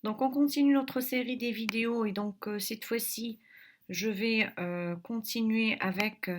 Donc on continue notre série des vidéos et donc cette fois-ci je vais continuer avec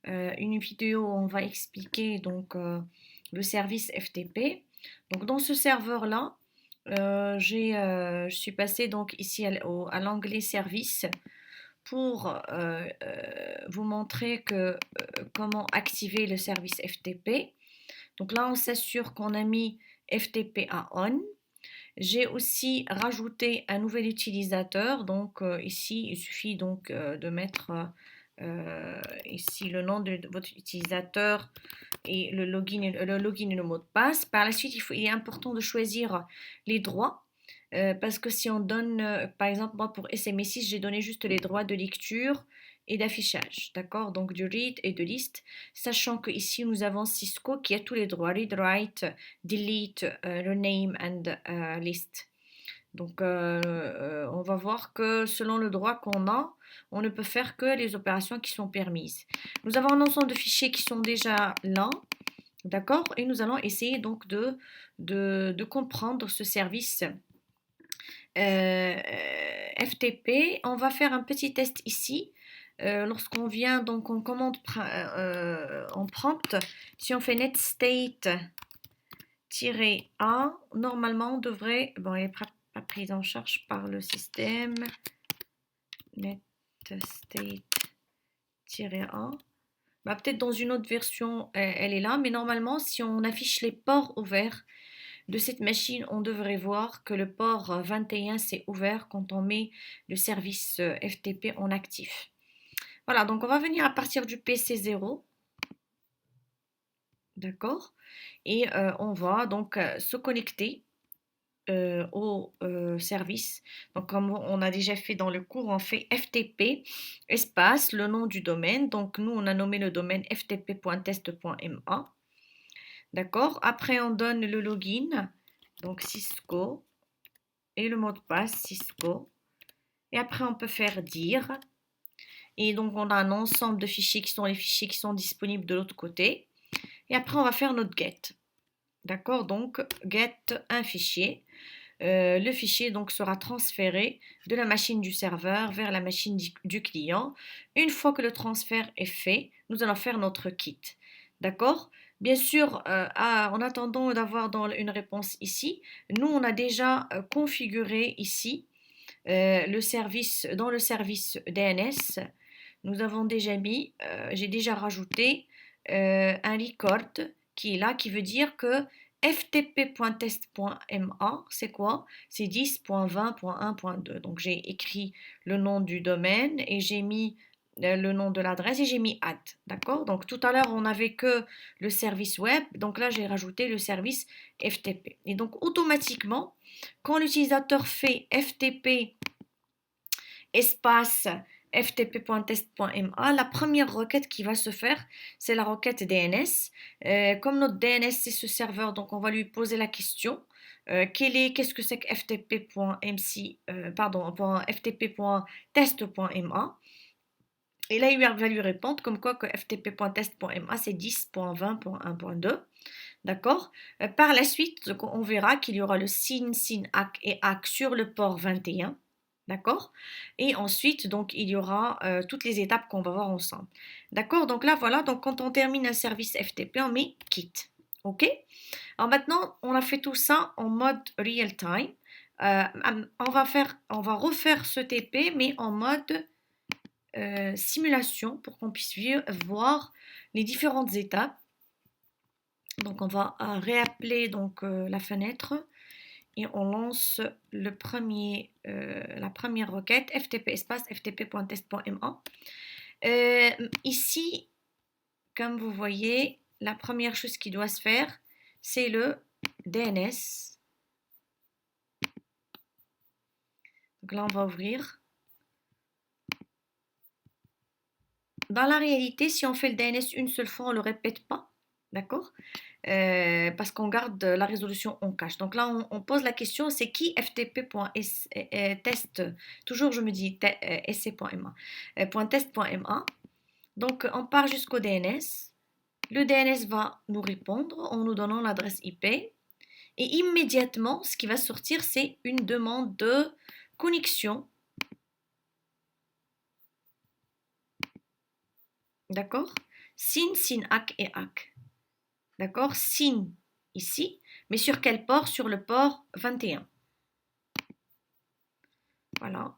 une vidéo où on va expliquer donc le service FTP. Donc dans ce serveur-là, je suis passée donc ici à l'onglet service pour vous montrer comment activer le service FTP. Donc là on s'assure qu'on a mis FTP à on. J'ai aussi rajouté un nouvel utilisateur. Donc ici, il suffit donc de mettre ici le nom de votre utilisateur et le login et le mot de passe. Par la suite, il est important de choisir les droits. Parce que si on donne, par exemple, moi pour SMS6, j'ai donné juste les droits de lecture et d'affichage, d'accord? Donc du read et de list, sachant que ici nous avons Cisco qui a tous les droits, read, write, delete, rename and list. Donc on va voir que selon le droit qu'on a, on ne peut faire que les opérations qui sont permises. Nous avons un ensemble de fichiers qui sont déjà là, d'accord? Et nous allons essayer donc de comprendre ce service FTP. On va faire un petit test ici. Lorsqu'on vient, donc on commande en prompt, si on fait netstate-a, normalement on devrait, bon, elle n'est pas prise en charge par le système, netstate-a, bah, peut-être dans une autre version elle est là, mais normalement si on affiche les ports ouverts de cette machine, on devrait voir que le port 21 s'est ouvert quand on met le service FTP en actif. Voilà, donc on va venir à partir du PC 0, d'accord? Et on va donc se connecter au service. Donc comme on a déjà fait dans le cours, on fait FTP espace, le nom du domaine. Donc nous, on a nommé le domaine ftp.test.ma. D'accord? Après, on donne le login, donc Cisco, et le mot de passe Cisco. Et après, on peut faire dire. Et donc, on a un ensemble de fichiers qui sont les fichiers qui sont disponibles de l'autre côté. Et après, on va faire notre get. D'accord? Donc, get un fichier. Le fichier donc sera transféré de la machine du serveur vers la machine du client. Une fois que le transfert est fait, nous allons faire notre kit. D'accord? Bien sûr, en attendant d'avoir une réponse ici, nous, on a déjà configuré ici le service, dans le service DNS, nous avons déjà mis, j'ai déjà rajouté un record qui est là, qui veut dire que ftp.test.ma, c'est quoi? C'est 10.20.1.2. Donc j'ai écrit le nom du domaine et j'ai mis le nom de l'adresse et j'ai mis add. D'accord? Donc tout à l'heure, on n'avait que le service web. Donc là, j'ai rajouté le service FTP. Et donc automatiquement, quand l'utilisateur fait FTP espace ftp.test.ma, la première requête qui va se faire, c'est la requête DNS. Comme notre DNS, c'est ce serveur, donc on va lui poser la question. Qu'est-ce que c'est que ftp.mc, ftp.test.ma. Et là, il va lui répondre comme quoi que ftp.test.ma, c'est 10.20.1.2. D'accord? Par la suite, on verra qu'il y aura le SYN, ACK et ACK sur le port 21. D'accord? Et ensuite, donc, il y aura toutes les étapes qu'on va voir ensemble. D'accord? Donc là, voilà. Donc, quand on termine un service FTP, on met Quit. OK? Alors maintenant, on a fait tout ça en mode real time. On va refaire ce TP, mais en mode simulation pour qu'on puisse voir les différentes étapes. Donc, on va réappeler donc, la fenêtre et on lance la première requête ftp espace ftp.test.ma. Ici, comme vous voyez, la première chose qui doit se faire, c'est le DNS. Donc là, on va ouvrir. Dans la réalité, si on fait le DNS une seule fois, on ne le répète pas. D'accord? Parce qu'on garde la résolution en cache. Donc là, on pose la question, c'est qui ftp.test, toujours je me dis sc.ma, .test.ma. Donc on part jusqu'au DNS. Le DNS va nous répondre en nous donnant l'adresse IP. Et immédiatement, ce qui va sortir, c'est une demande de connexion. D'accord? Sin, sin, ak et ak. D'accord? Sin ici, mais sur quel port? Sur le port 21. Voilà.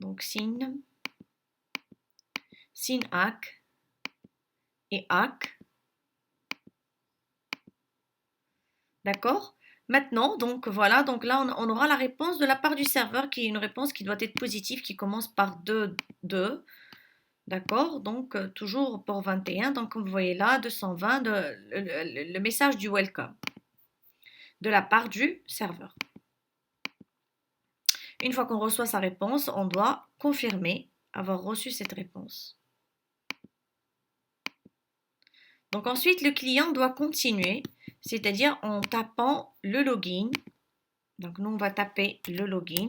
Donc sin, sin, ak et ak. D'accord? Maintenant, donc voilà, donc là on aura la réponse de la part du serveur qui est une réponse qui doit être positive, qui commence par 2, 2. D'accord? Donc toujours port 21. Donc comme vous voyez là, 220, le message du welcome de la part du serveur. Une fois qu'on reçoit sa réponse, on doit confirmer avoir reçu cette réponse. Donc ensuite, le client doit continuer, c'est-à-dire en tapant le login. Donc nous, on va taper le login,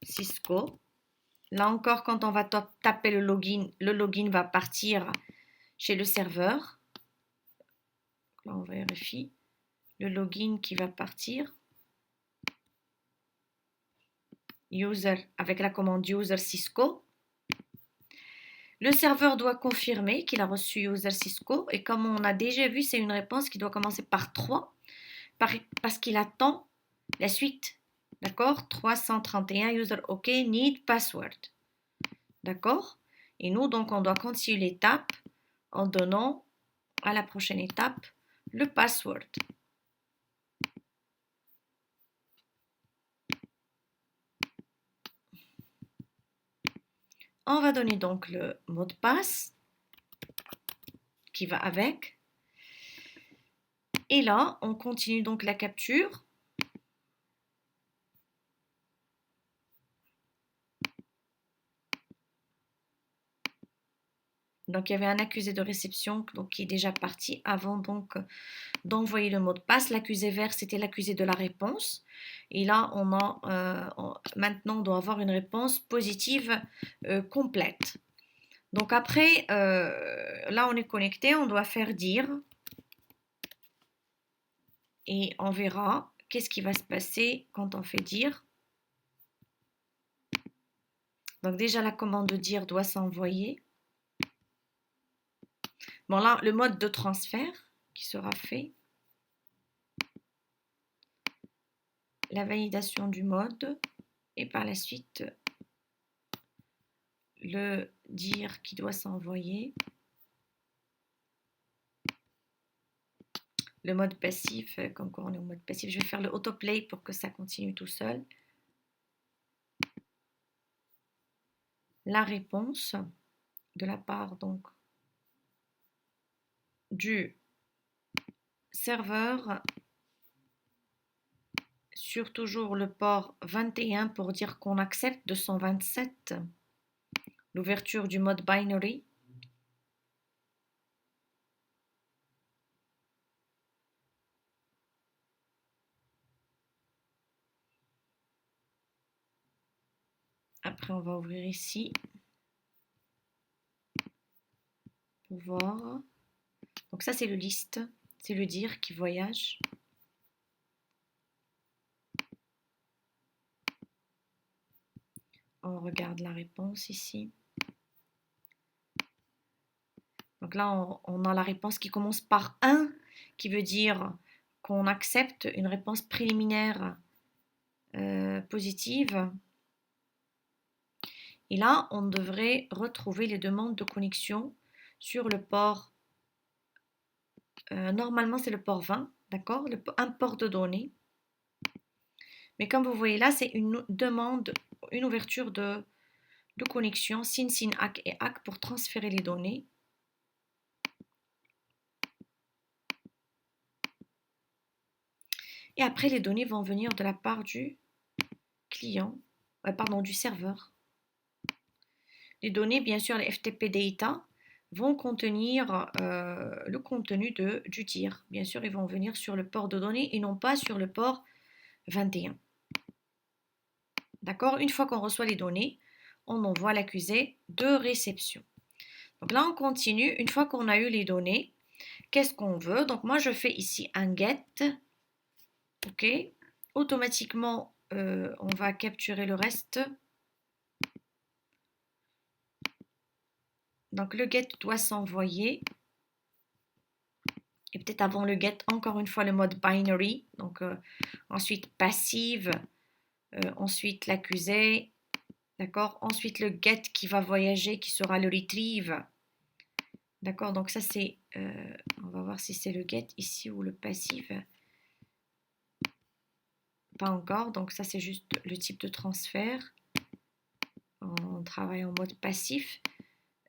Cisco. Là encore, quand on va taper le login va partir chez le serveur. Là, on vérifie le login qui va partir. User avec la commande user Cisco. Le serveur doit confirmer qu'il a reçu user Cisco et comme on a déjà vu, c'est une réponse qui doit commencer par 3 parce qu'il attend la suite. D'accord? 331 user OK need password. D'accord? Et nous, donc, on doit continuer l'étape en donnant à la prochaine étape le password. On va donner donc le mot de passe qui va avec. Et là, on continue donc la capture. Donc, il y avait un accusé de réception donc, qui est déjà parti avant donc d'envoyer le mot de passe. L'accusé vert, c'était l'accusé de la réponse. Et là, maintenant, on doit avoir une réponse positive complète. Donc après, là, on est connecté, on doit faire dire. Et on verra qu'est-ce qui va se passer quand on fait dire. Donc déjà, la commande de dire doit s'envoyer. Bon, là, le mode de transfert qui sera fait. La validation du mode. Et par la suite, le dire qui doit s'envoyer. Le mode passif, comme quoi on est au mode passif, je vais faire le autoplay pour que ça continue tout seul. La réponse de la part donc du serveur sur toujours le port 21 pour dire qu'on accepte 227 l'ouverture du mode binary. Après, on va ouvrir ici pour voir. Donc ça, c'est le list, c'est le dire qui voyage. On regarde la réponse ici. Donc là, on a la réponse qui commence par 1, qui veut dire qu'on accepte une réponse préliminaire positive. Et là, on devrait retrouver les demandes de connexion sur le port. Normalement, c'est le port 20, d'accord? Un port de données. Mais comme vous voyez là, c'est une demande, une ouverture de connexion SYN, SYN, ACK et ACK pour transférer les données. Et après, les données vont venir de la part du client, du serveur. Les données, bien sûr, les FTP data, vont contenir le contenu du dire. Bien sûr, ils vont venir sur le port de données et non pas sur le port 21. D'accord? Une fois qu'on reçoit les données, on envoie l'accusé de réception. Donc là, on continue. Une fois qu'on a eu les données, qu'est-ce qu'on veut? Donc moi, je fais ici un get OK. Automatiquement, on va capturer le reste. Donc le get doit s'envoyer. Et peut-être avant le get, encore une fois le mode binary. Donc ensuite passive, ensuite l'accusé. D'accord. Ensuite le get qui va voyager, qui sera le retrieve. D'accord. Donc ça c'est, on va voir si c'est le get ici ou le passif. Pas encore. Donc ça c'est juste le type de transfert. On travaille en mode passif.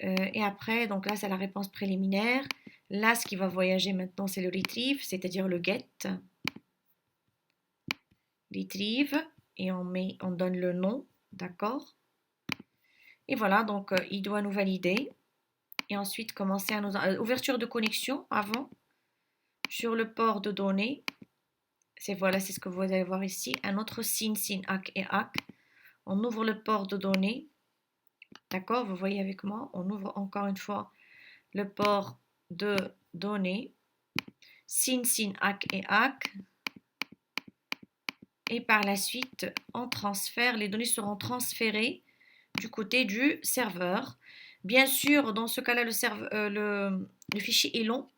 Et après, donc là c'est la réponse préliminaire. Là ce qui va voyager maintenant c'est le retrieve, c'est-à-dire le get. Retrieve. Et on donne le nom. D'accord. Et voilà, donc il doit nous valider. Et ensuite commencer à nous... ouverture de connexion avant. Sur le port de données. Voilà, c'est ce que vous allez voir ici. Un autre SYN, SYN, ACK et ACK. On ouvre le port de données. D'accord, vous voyez avec moi. On ouvre encore une fois le port de données. SYN, SYN, ACK et ACK. Et par la suite, on transfère. Les données seront transférées du côté du serveur. Bien sûr, dans ce cas-là, le fichier est long.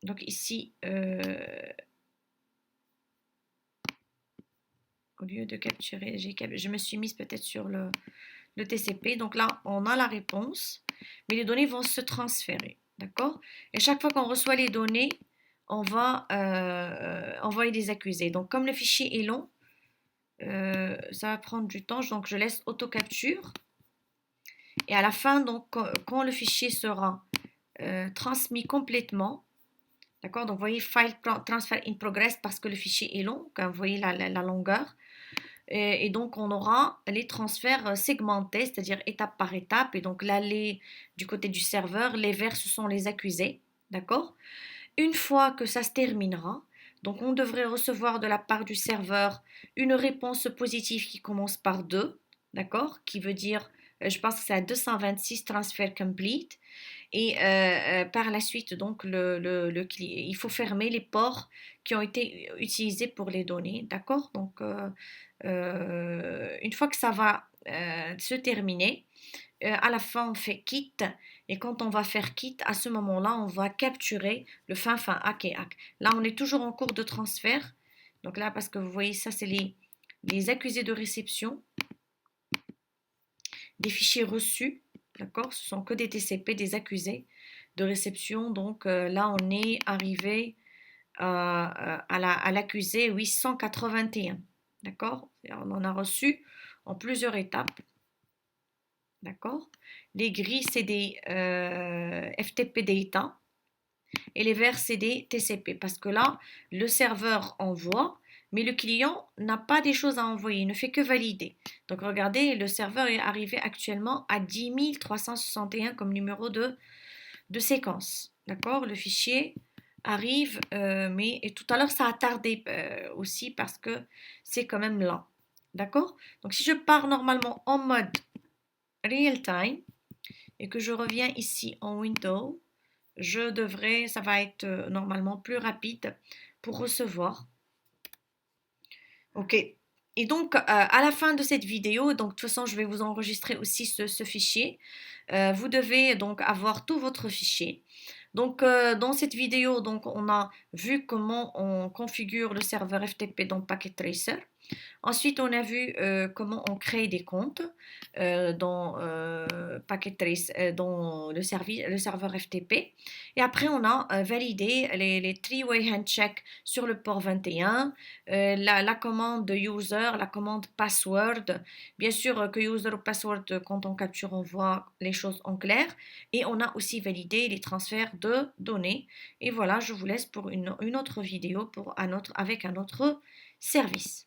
Donc ici, au lieu de capturer, je me suis mise peut-être sur le TCP. Donc là, on a la réponse, mais les données vont se transférer. D'accord. Et chaque fois qu'on reçoit les données, on va envoyer des accusés. Donc comme le fichier est long, ça va prendre du temps. Donc je laisse auto-capture. Et à la fin, donc, quand le fichier sera transmis complètement, d'accord, donc vous voyez File Transfer in Progress parce que le fichier est long, vous voyez la longueur. Et donc, on aura les transferts segmentés, c'est-à-dire étape par étape. Et donc là, du côté du serveur, les verts, ce sont les accusés, d'accord. Une fois que ça se terminera, donc on devrait recevoir de la part du serveur une réponse positive qui commence par 2, d'accord, qui veut dire, je pense que c'est à 226 transfer complete. Et par la suite, donc, il faut fermer les ports qui ont été utilisés pour les données, d'accord. Donc, une fois que ça va se terminer, à la fin, on fait quitte. Et quand on va faire quitte, à ce moment-là, on va capturer le fin ACK et ACK. Là, on est toujours en cours de transfert. Donc là, parce que vous voyez, ça, c'est les accusés de réception des fichiers reçus. D'accord. Ce sont que des TCP, des accusés de réception. Donc là, on est arrivé à l'accusé 881. D'accord. On en a reçu en plusieurs étapes. D'accord. Les gris, c'est des FTP data et les verts, c'est des TCP. Parce que là, le serveur envoie, mais le client n'a pas des choses à envoyer, il ne fait que valider. Donc regardez, le serveur est arrivé actuellement à 10 361 comme numéro de séquence. D'accord. Le fichier arrive, mais tout à l'heure, ça a tardé aussi parce que c'est quand même lent. D'accord. Donc si je pars normalement en mode real time et que je reviens ici en window, ça va être normalement plus rapide pour recevoir. Ok. Et donc, à la fin de cette vidéo, donc de toute façon, je vais vous enregistrer aussi ce fichier. Vous devez donc avoir tout votre fichier. Donc, dans cette vidéo, donc, on a vu comment on configure le serveur FTP dans Packet Tracer. Ensuite, on a vu comment on crée des comptes dans Packet Trace, dans le serveur FTP. Et après, on a validé les three-way handshake sur le port 21, la commande user, la commande password. Bien sûr que user ou password, quand on capture, on voit les choses en clair. Et on a aussi validé les transferts de données. Et voilà, je vous laisse pour une autre vidéo avec un autre service.